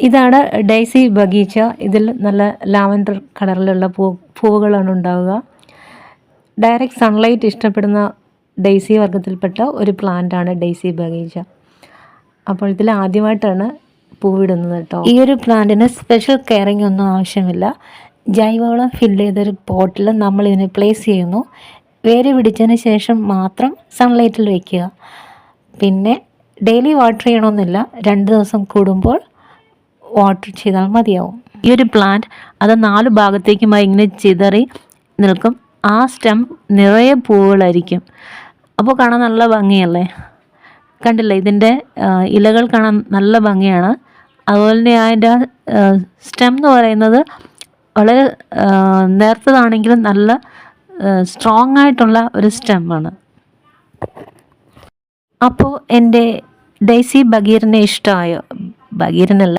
ഇതാണ് ഡെയ്സി ബഗീച്ച. ഇതിൽ നല്ല ലാവൻഡർ കളറിലുള്ള പൂവുകളാണ് ഉണ്ടാവുക. ഡയറക്റ്റ് സൺലൈറ്റ് ഇഷ്ടപ്പെടുന്ന ഡെയ്സി വർഗ്ഗത്തിൽപ്പെട്ട ഒരു പ്ലാന്റാണ് ഡെയ്സി ബഗീച്ച. അപ്പോൾ ഇതിൽ ആദ്യമായിട്ടാണ് പൂവിടുന്നത് കേട്ടോ. ഈ ഒരു പ്ലാന്റിന് സ്പെഷ്യൽ കെയറിങ് ഒന്നും ആവശ്യമില്ല. ജൈവവളം ഫില്ല് ചെയ്തൊരു പോട്ടിൽ നമ്മൾ ഇതിനെ പ്ലേസ് ചെയ്യുന്നു. വേര് പിടിച്ചതിന് ശേഷം മാത്രം സൺലൈറ്റിൽ വയ്ക്കുക. പിന്നെ ഡെയിലി വാട്ടർ ചെയ്യണമെന്നില്ല, 2 ദിവസം കൂടുമ്പോൾ വാട്ടർ ചെയ്താൽ മതിയാവും. ഈ ഒരു പ്ലാന്റ് അത് 4 ഭാഗത്തേക്കുമായി ഇങ്ങനെ ചിതറി നിൽക്കും. ആ സ്റ്റെം നിറയെ പൂവുകളായിരിക്കും. അപ്പോൾ കാണാൻ നല്ല ഭംഗിയല്ലേ? കണ്ടില്ലേ, ഇതിൻ്റെ ഇലകൾ കാണാൻ നല്ല ഭംഗിയാണ്. അതുപോലെ തന്നെ അതിൻ്റെ സ്റ്റെം എന്ന് പറയുന്നത് വളരെ നേർത്തതാണെങ്കിലും നല്ല സ്ട്രോങ് ആയിട്ടുള്ള ഒരു സ്റ്റെമ്മാണ്. അപ്പോൾ എൻ്റെ ഡെയ്സി ബഗീറിനെ ഇഷ്ടമായോ? ബഗീറിനല്ല,